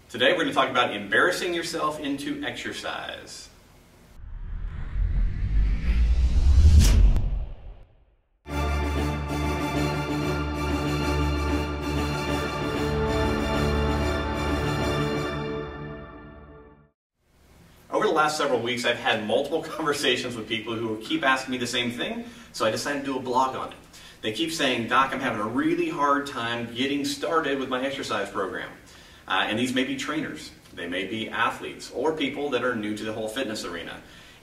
Today we're going to talk about embarrassing yourself into exercise. Over the last several weeks, I've had multiple conversations with people who keep asking me the same thing, so I decided to do a blog on it. They keep saying, "Doc, I'm having a really hard time getting started with my exercise program." And these may be trainers, they may be athletes, or people that are new to the whole fitness arena.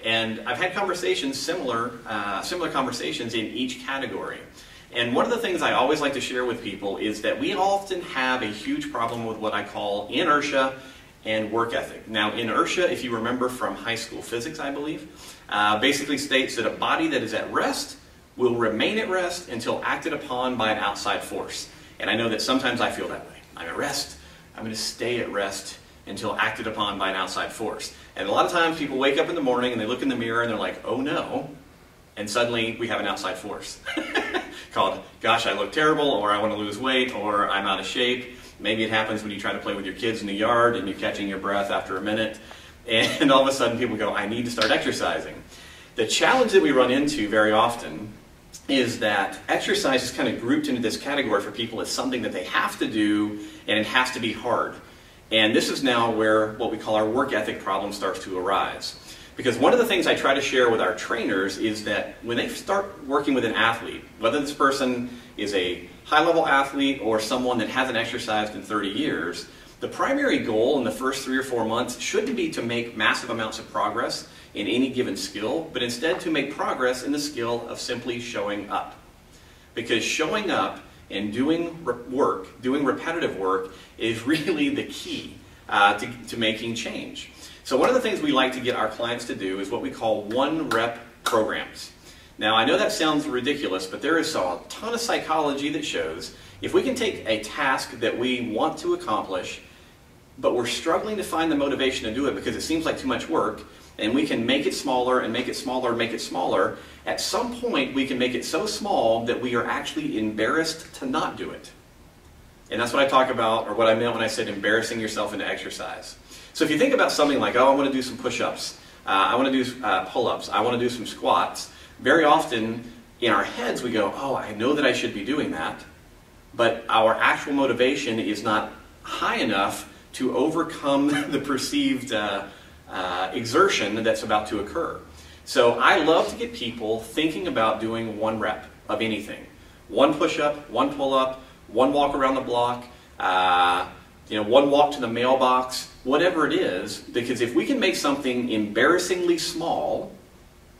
And I've had conversations, similar conversations in each category. And one of the things I always like to share with people is that we often have a huge problem with what I call inertia and work ethic. Now, inertia, if you remember from high school physics, I believe, basically states that a body that is at rest will remain at rest until acted upon by an outside force. And I know that sometimes I feel that way. I'm at rest. I'm going to stay at rest until acted upon by an outside force. And a lot of times people wake up in the morning and they look in the mirror and they're like, oh no, and suddenly we have an outside force called, gosh, I look terrible, or I want to lose weight, or I'm out of shape. Maybe it happens when you try to play with your kids in the yard and you're catching your breath after a minute, and all of a sudden people go, I need to start exercising. The challenge that we run into very often is that exercise is kind of grouped into this category for people as something that they have to do, and it has to be hard. And this is now where what we call our work ethic problem starts to arise. Because one of the things I try to share with our trainers is that when they start working with an athlete, whether this person is a high-level athlete or someone that hasn't exercised in 30 years, the primary goal in the first 3 or 4 months shouldn't be to make massive amounts of progress in any given skill, but instead to make progress in the skill of simply showing up. Because showing up and doing work, doing repetitive work, is really the key to making change. So one of the things we like to get our clients to do is what we call one-rep programs. Now, I know that sounds ridiculous, but there is a ton of psychology that shows if we can take a task that we want to accomplish, but we're struggling to find the motivation to do it because it seems like too much work, and we can make it smaller and make it smaller and make it smaller, at some point we can make it so small that we are actually embarrassed to not do it. And that's what I talk about, or what I meant when I said embarrassing yourself into exercise. So if you think about something like, oh, I want to do some push-ups, I want to do pull-ups, I want to do some squats, very often in our heads we go, oh, I know that I should be doing that, but our actual motivation is not high enough to overcome the perceived exertion that's about to occur. So I love to get people thinking about doing one rep of anything. One push-up, one pull-up, one walk around the block, one walk to the mailbox, whatever it is, because if we can make something embarrassingly small,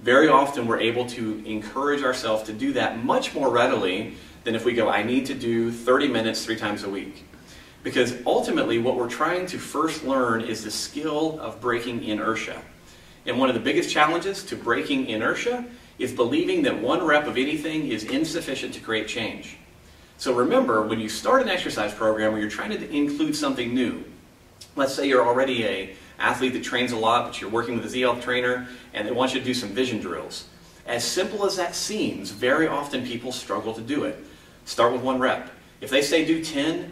very often we're able to encourage ourselves to do that much more readily than if we go, I need to do 30 minutes 3 times a week. Because ultimately what we're trying to first learn is the skill of breaking inertia. And one of the biggest challenges to breaking inertia is believing that one rep of anything is insufficient to create change. So remember, when you start an exercise program where you're trying to include something new, let's say you're already an athlete that trains a lot, but you're working with a ZL trainer and they want you to do some vision drills. As simple as that seems, very often people struggle to do it. Start with one rep. If they say do 10,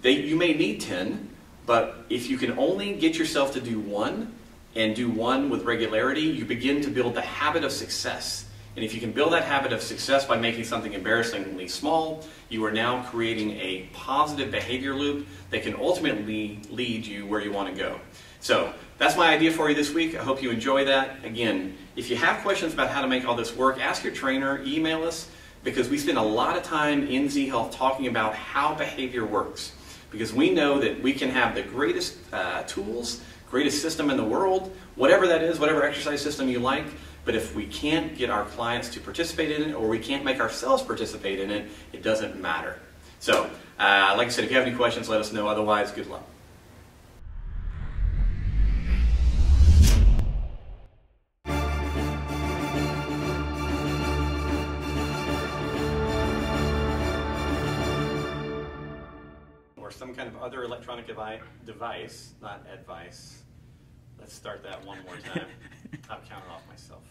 you may need 10, but if you can only get yourself to do one, and do one with regularity, you begin to build the habit of success. And if you can build that habit of success by making something embarrassingly small, you are now creating a positive behavior loop that can ultimately lead you where you want to go. So that's my idea for you this week. I hope you enjoy that. Again, if you have questions about how to make all this work, ask your trainer, email us, because we spend a lot of time in Z Health talking about how behavior works. Because we know that we can have the greatest tools, greatest system in the world, whatever that is, whatever exercise system you like, but if we can't get our clients to participate in it, or we can't make ourselves participate in it, it doesn't matter. So, like I said, if you have any questions, let us know. Otherwise, good luck. Or some kind of other electronic device, not advice. Let's start that one more time. I've counted off myself.